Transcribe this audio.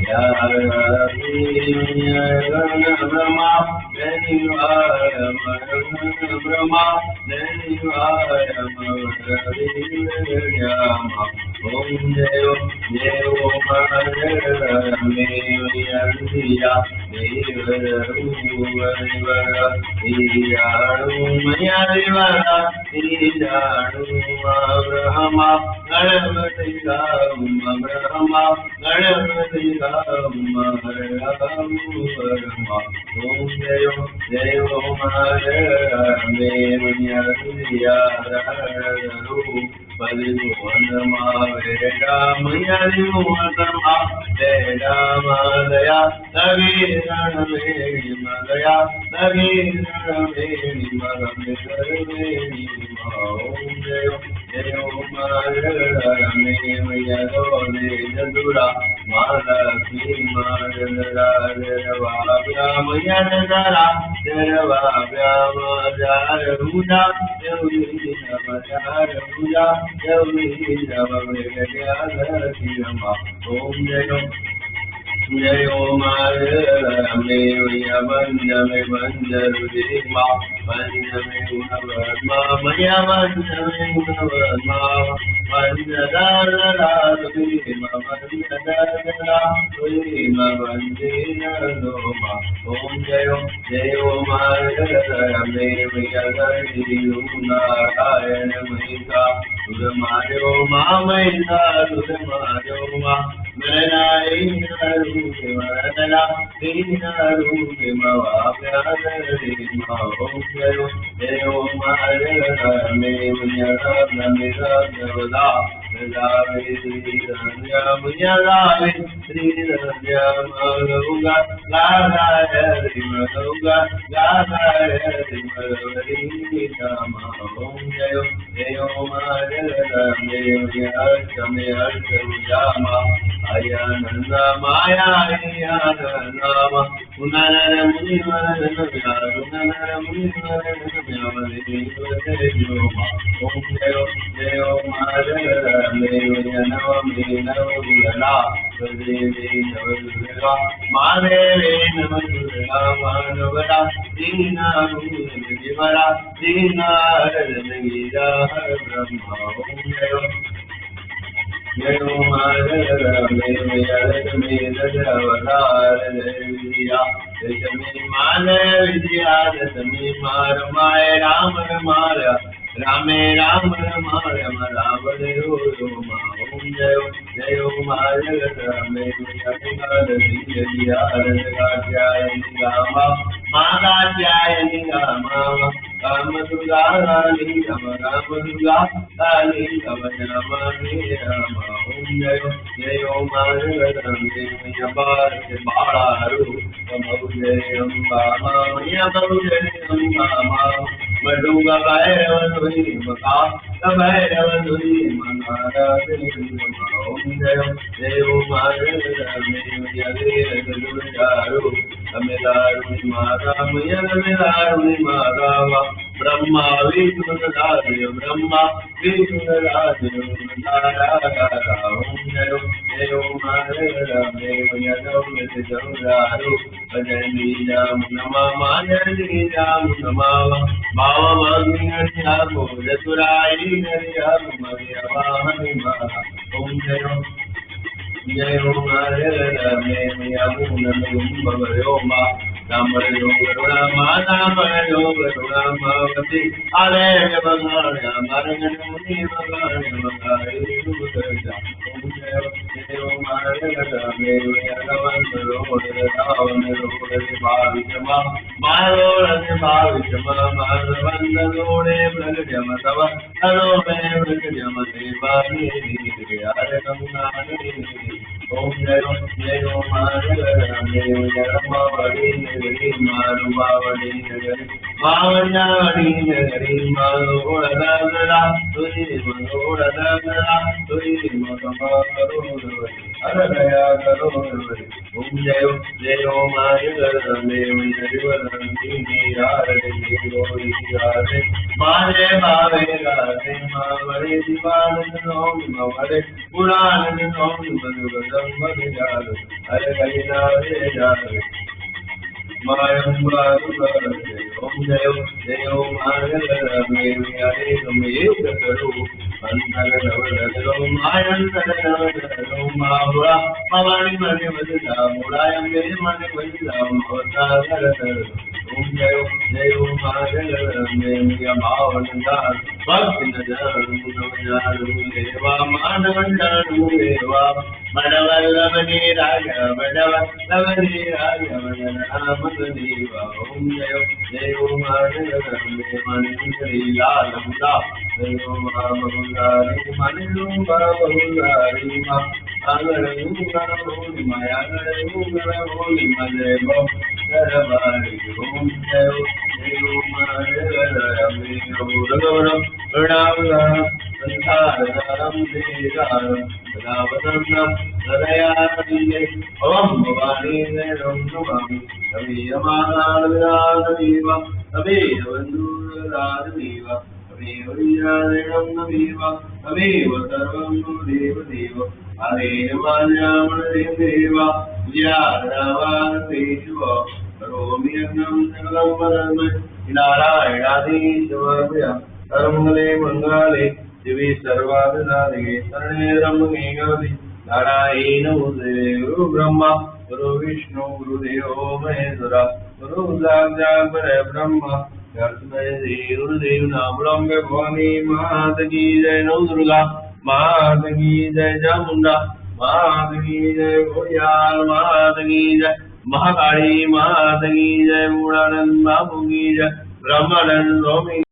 Brahma, Om Dev Devo Maya मारे भावे गाते मावरे दीवानंद नोम मवरे पुराण नोम मधुरदम मधुजाल हरे कलिना रे जाल मायम बारुते ओम देव देव मार्गल मेरे हरे तुम एक करो अंतर नवदलो मायंतर नवदलो मावरा मवाणी मने वदला मुरायम मेरे मने वदला मवता करतर ओम देव देव मार्गल मेरे भावनदार भक्त नजर मुनवजार देवा मानवंदर देवा मनवल्लभने राज मनवल्लभने राज मननामक देवा ओम देव देव मार्गल मेरे मने लाल मुला देव महाबहुलारी मनुरूपा बहुलारी मा अगरूंगर होली माया अगरूंगर होली मदेव दरबारी ओम देव देव मार्गल मेरे गौरव प्रणाम संसारम देदारम सदावदन्नम सदयानंदे ओम भवानी नम नमामि तमेयमानादविदानमेव तमेयवन्दुरादमेव तमेव वीरादिणं नमेव तमेव सर्वं देव देव हरेण मान्यामणदेव ज्ञानवानपेशुव करोमि यज्ञं सकलं परस्मै नारायणाधीशवर्य सर्वमङ्गले मङ्गले दिवे सर्वाधिदादिगे शरणे त्र्यम्बके गौरी नारायण गुरु ब्रह्मा गुरु विष्णु गुरुदेवो महेश्वरा गुरु साक्षात् परब्रह्म तस्मै श्री गुरुदेव नमः भवानी माता की जय नव दुर्गा माता की जय चामुंडा माता की जय भोलेनाथ माता की जय महाकाली माता की जय मूढ़ानंद बाबू की जय ब्रह्मानंद स्वामी